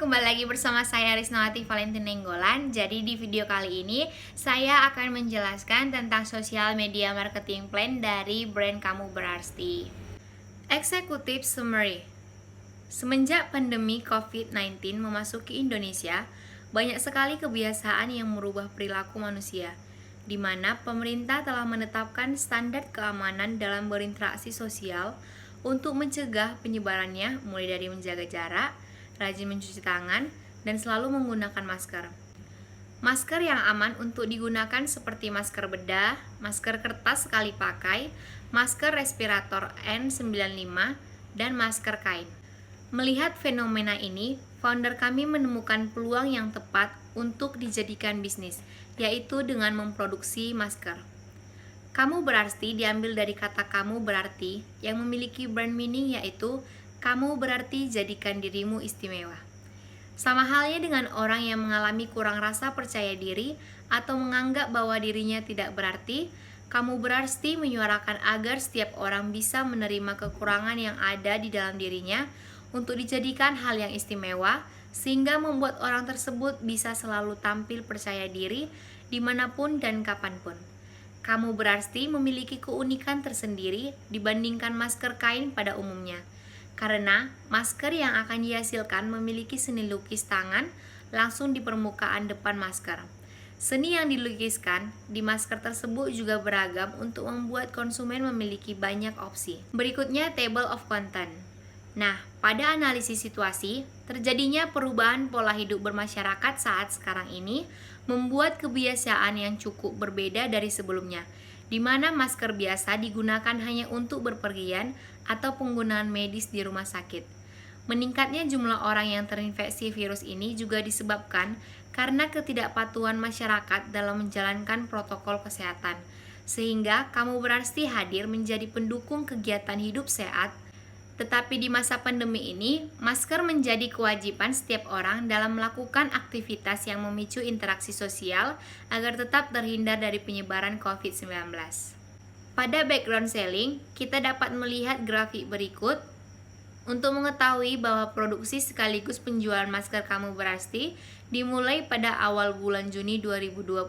kembali lagi bersama saya Risnawati Valentina Nenggolan. Jadi di video kali ini saya akan menjelaskan tentang sosial media marketing plan dari brand Kamu Berarti. Executive Summary. Semenjak pandemi COVID-19 memasuki Indonesia, banyak sekali kebiasaan yang merubah perilaku manusia, di mana pemerintah telah menetapkan standar keamanan dalam berinteraksi sosial untuk mencegah penyebarannya, mulai dari menjaga jarak, rajin mencuci tangan, dan selalu menggunakan masker. Masker yang aman untuk digunakan seperti masker bedah, masker kertas sekali pakai, masker respirator N95, dan masker kain. Melihat fenomena ini, founder kami menemukan peluang yang tepat untuk dijadikan bisnis, yaitu dengan memproduksi masker. Kamu Berarti diambil dari kata kamu berarti yang memiliki brand meaning, yaitu kamu berarti jadikan dirimu istimewa. Sama halnya dengan orang yang mengalami kurang rasa percaya diri atau menganggap bahwa dirinya tidak berarti, Kamu Berarti menyuarakan agar setiap orang bisa menerima kekurangan yang ada di dalam dirinya untuk dijadikan hal yang istimewa, sehingga membuat orang tersebut bisa selalu tampil percaya diri dimanapun dan kapanpun. Kamu Berarti memiliki keunikan tersendiri dibandingkan masker kain pada umumnya, karena masker yang akan dihasilkan memiliki seni lukis tangan langsung di permukaan depan masker. Seni yang dilukiskan di masker tersebut juga beragam untuk membuat konsumen memiliki banyak opsi. Berikutnya table of content. Nah, pada analisis situasi, terjadinya perubahan pola hidup bermasyarakat saat sekarang ini membuat kebiasaan yang cukup berbeda dari sebelumnya, di mana masker biasa digunakan hanya untuk berpergian atau penggunaan medis di rumah sakit. Meningkatnya jumlah orang yang terinfeksi virus ini juga disebabkan karena ketidakpatuhan masyarakat dalam menjalankan protokol kesehatan, sehingga Kamu Berarti hadir menjadi pendukung kegiatan hidup sehat. Tetapi di masa pandemi ini, masker menjadi kewajiban setiap orang dalam melakukan aktivitas yang memicu interaksi sosial agar tetap terhindar dari penyebaran COVID-19. Pada background selling, kita dapat melihat grafik berikut untuk mengetahui bahwa produksi sekaligus penjualan masker Kamu Berarti dimulai pada awal bulan Juni 2020.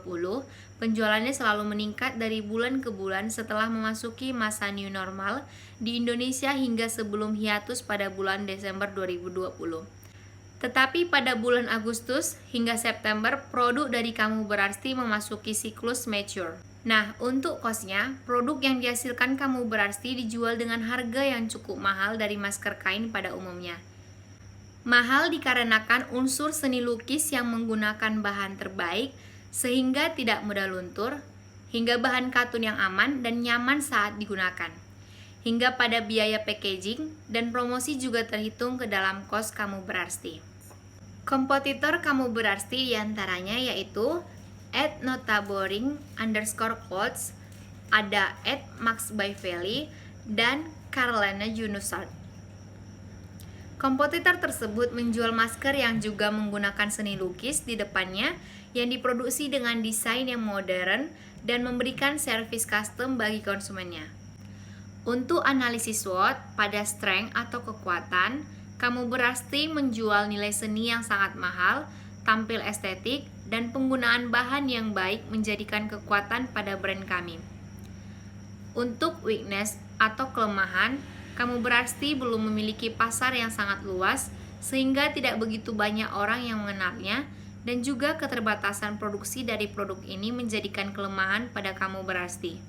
Penjualannya selalu meningkat dari bulan ke bulan setelah memasuki masa new normal di Indonesia hingga sebelum hiatus pada bulan Desember 2020. Tetapi pada bulan Agustus hingga September, produk dari Kamu Berarti memasuki siklus mature. Nah, untuk cost-nya, produk yang dihasilkan Kamu Berarti dijual dengan harga yang cukup mahal dari masker kain pada umumnya. Mahal dikarenakan unsur seni lukis yang menggunakan bahan terbaik sehingga tidak mudah luntur, hingga bahan katun yang aman dan nyaman saat digunakan. Hingga pada biaya packaging dan promosi juga terhitung ke dalam kos Kamu Berarti. Kompetitor Kamu Berarti diantaranya yaitu @notaboring_clothes, ada @maxbyfeli, dan Carolina Junusart. Kompetitor tersebut menjual masker yang juga menggunakan seni lukis di depannya yang diproduksi dengan desain yang modern dan memberikan servis custom bagi konsumennya. Untuk analisis SWOT pada strength atau kekuatan, Kamu Berarti menjual nilai seni yang sangat mahal, tampil estetik, dan penggunaan bahan yang baik menjadikan kekuatan pada brand kami. Untuk weakness atau kelemahan, Kamu Berarti belum memiliki pasar yang sangat luas sehingga tidak begitu banyak orang yang mengenalnya, dan juga keterbatasan produksi dari produk ini menjadikan kelemahan pada Kamu Berarti.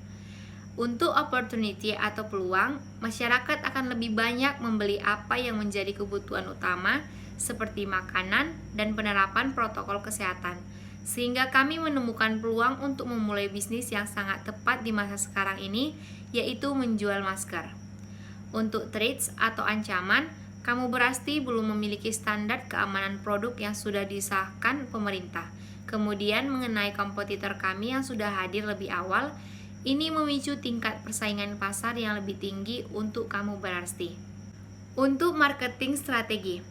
Untuk opportunity atau peluang, masyarakat akan lebih banyak membeli apa yang menjadi kebutuhan utama seperti makanan dan penerapan protokol kesehatan, sehingga kami menemukan peluang untuk memulai bisnis yang sangat tepat di masa sekarang ini, yaitu menjual masker. Untuk threats atau ancaman, Kamu Berarti belum memiliki standar keamanan produk yang sudah disahkan pemerintah. Kemudian mengenai kompetitor kami yang sudah hadir lebih awal, ini memicu tingkat persaingan pasar yang lebih tinggi untuk Kamu Berarti. Untuk marketing strategi.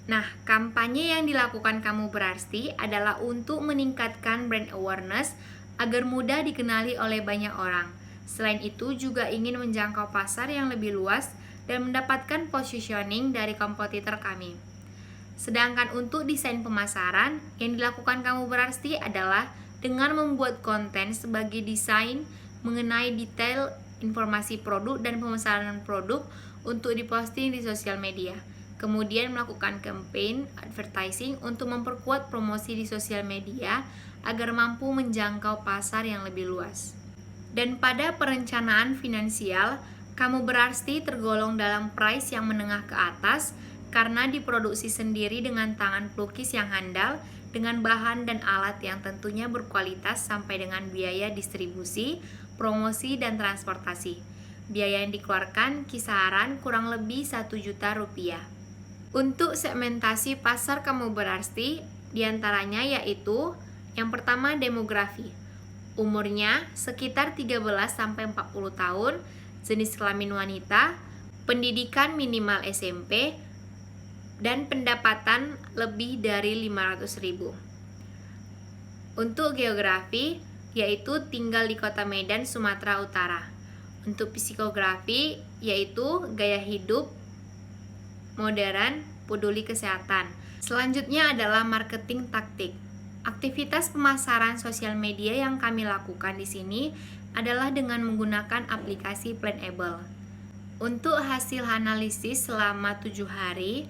Nah, kampanye yang dilakukan Kamu Berarti adalah untuk meningkatkan brand awareness agar mudah dikenali oleh banyak orang. Selain itu juga ingin menjangkau pasar yang lebih luas dan mendapatkan positioning dari kompetitor kami. Sedangkan untuk desain pemasaran, yang dilakukan Kamu Berarti adalah dengan membuat konten sebagai desain mengenai detail informasi produk dan pemasaran produk untuk diposting di sosial media. Kemudian melakukan campaign advertising untuk memperkuat promosi di sosial media agar mampu menjangkau pasar yang lebih luas. Dan pada perencanaan finansial, Kamu Berarti tergolong dalam price yang menengah ke atas karena diproduksi sendiri dengan tangan pelukis yang handal dengan bahan dan alat yang tentunya berkualitas sampai dengan biaya distribusi, promosi, dan transportasi. Biaya yang dikeluarkan kisaran kurang lebih 1 juta rupiah. Untuk segmentasi pasar Kamu Berarti, diantaranya yaitu yang pertama demografi. Umurnya sekitar 13-40 tahun, jenis kelamin wanita, pendidikan minimal SMP, dan pendapatan lebih dari 500.000. Untuk geografi, yaitu tinggal di Kota Medan, Sumatera Utara. Untuk psikografi, yaitu gaya hidup modern, peduli kesehatan. Selanjutnya adalah marketing taktik. Aktivitas pemasaran sosial media yang kami lakukan di sini adalah dengan menggunakan aplikasi Planable. Untuk hasil analisis selama 7 hari,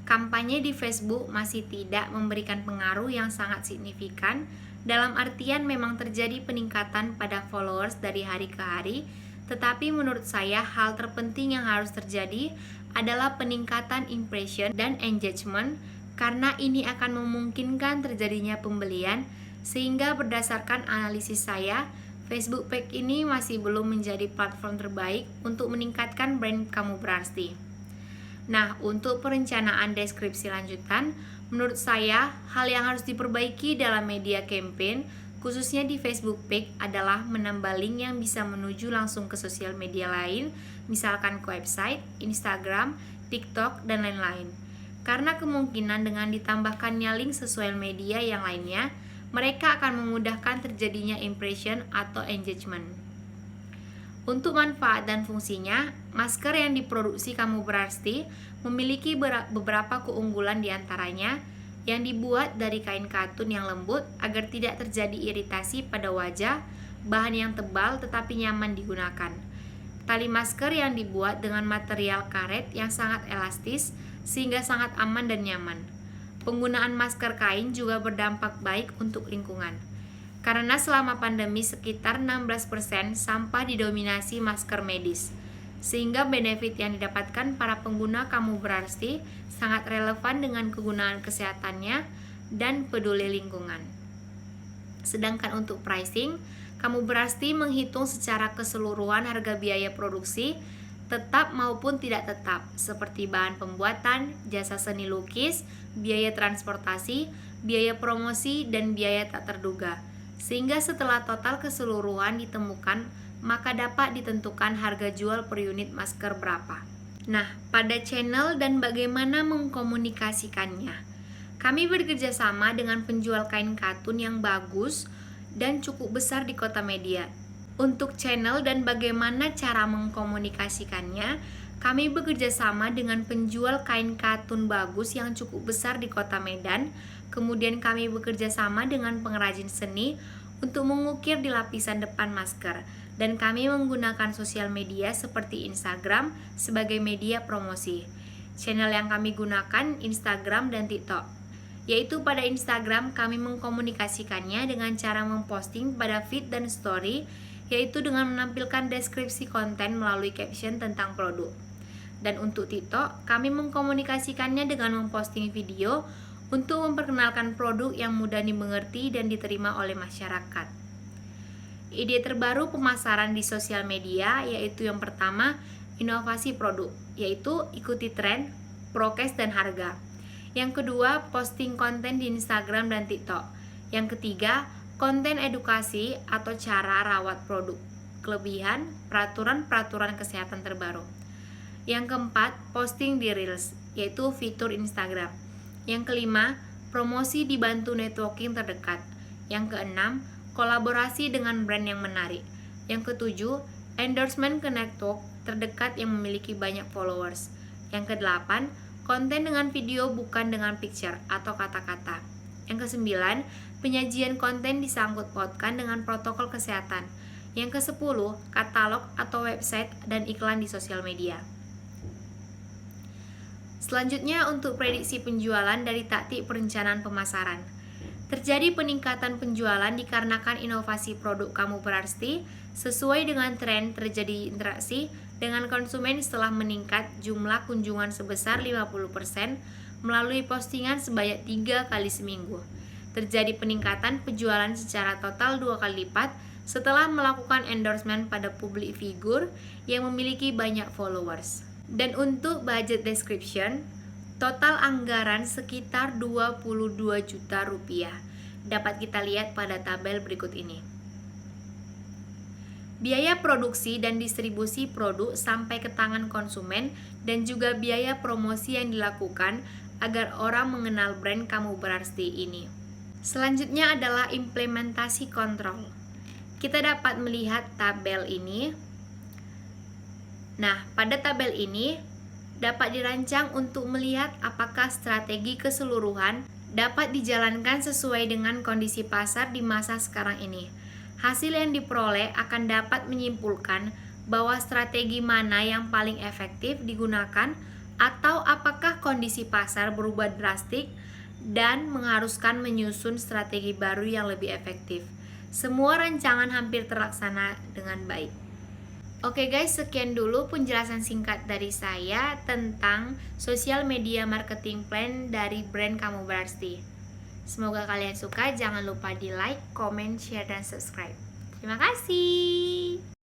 kampanye di Facebook masih tidak memberikan pengaruh yang sangat signifikan, dalam artian memang terjadi peningkatan pada followers dari hari ke hari, tetapi menurut saya hal terpenting yang harus terjadi adalah peningkatan impression dan engagement, karena ini akan memungkinkan terjadinya pembelian, sehingga berdasarkan analisis saya, Facebook Page ini masih belum menjadi platform terbaik untuk meningkatkan brand Kamu Berarti. Nah, untuk perencanaan deskripsi lanjutan, menurut saya hal yang harus diperbaiki dalam media campaign, khususnya di Facebook Page, adalah menambah link yang bisa menuju langsung ke sosial media lain, misalkan ke website, Instagram, TikTok, dan lain-lain. Karena kemungkinan dengan ditambahkannya link sesuai media yang lainnya, mereka akan memudahkan terjadinya impression atau engagement. Untuk manfaat dan fungsinya, masker yang diproduksi Kamu Berarti memiliki beberapa keunggulan diantaranya yang dibuat dari kain katun yang lembut agar tidak terjadi iritasi pada wajah, bahan yang tebal tetapi nyaman digunakan. Tali masker yang dibuat dengan material karet yang sangat elastis sehingga sangat aman dan nyaman. Penggunaan masker kain juga berdampak baik untuk lingkungan. Karena selama pandemi sekitar 16% sampah didominasi masker medis, sehingga benefit yang didapatkan para pengguna Kamu Berarti sangat relevan dengan kegunaan kesehatannya dan peduli lingkungan. Sedangkan untuk pricing, Kamu Berarti menghitung secara keseluruhan harga biaya produksi, tetap maupun tidak tetap, seperti bahan pembuatan, jasa seni lukis, biaya transportasi, biaya promosi, dan biaya tak terduga. Sehingga setelah total keseluruhan ditemukan, maka dapat ditentukan harga jual per unit masker berapa. Nah, pada channel dan bagaimana mengkomunikasikannya, kami bekerja sama dengan penjual kain katun yang bagus dan cukup besar di Kota Medan. Untuk channel dan bagaimana cara mengkomunikasikannya, kami bekerja sama dengan penjual kain katun bagus yang cukup besar di Kota Medan. Kemudian kami bekerja sama dengan pengrajin seni untuk mengukir di lapisan depan masker. Dan kami menggunakan sosial media seperti Instagram sebagai media promosi. Channel yang kami gunakan Instagram dan TikTok. Yaitu pada Instagram kami mengkomunikasikannya dengan cara memposting pada feed dan story, yaitu dengan menampilkan deskripsi konten melalui caption tentang produk. Dan untuk TikTok, kami mengkomunikasikannya dengan memposting video untuk memperkenalkan produk yang mudah dimengerti dan diterima oleh masyarakat. Ide terbaru pemasaran di sosial media yaitu yang pertama, inovasi produk, yaitu ikuti tren, prokes, dan harga. Yang kedua, posting konten di Instagram dan TikTok. Yang ketiga, konten edukasi atau cara rawat produk, kelebihan, peraturan kesehatan terbaru. Yang keempat, posting di Reels, yaitu fitur Instagram. Yang kelima, promosi dibantu networking terdekat. Yang keenam, kolaborasi dengan brand yang menarik. Yang ketujuh, endorsement ke network terdekat yang memiliki banyak followers. Yang kedelapan, konten dengan video bukan dengan picture atau kata-kata. Yang ke-9, penyajian konten disangkut pautkan dengan protokol kesehatan. Yang ke-10, katalog atau website dan iklan di sosial media. Selanjutnya untuk prediksi penjualan dari taktik perencanaan pemasaran. Terjadi peningkatan penjualan dikarenakan inovasi produk Kamu Berarti sesuai dengan tren terjadi interaksi dengan konsumen setelah meningkat jumlah kunjungan sebesar 50% melalui postingan sebanyak 3 kali seminggu. Terjadi peningkatan penjualan secara total 2 kali lipat setelah melakukan endorsement pada publik figur yang memiliki banyak followers. Dan untuk budget description, total anggaran sekitar 22 juta rupiah. Dapat kita lihat pada tabel berikut ini. Biaya produksi dan distribusi produk sampai ke tangan konsumen dan juga biaya promosi yang dilakukan agar orang mengenal brand Kamu Berarti ini. Selanjutnya adalah implementasi kontrol. Kita dapat melihat tabel ini. Nah, pada tabel ini dapat dirancang untuk melihat apakah strategi keseluruhan dapat dijalankan sesuai dengan kondisi pasar di masa sekarang ini. Hasil yang diperoleh akan dapat menyimpulkan bahwa strategi mana yang paling efektif digunakan atau apakah kondisi pasar berubah drastik dan mengharuskan menyusun strategi baru yang lebih efektif. Semua rancangan hampir terlaksana dengan baik. Oke guys, sekian dulu penjelasan singkat dari saya tentang social media marketing plan dari brand Kamu Berarti. Semoga kalian suka, jangan lupa di like, comment, share, dan subscribe. Terima kasih.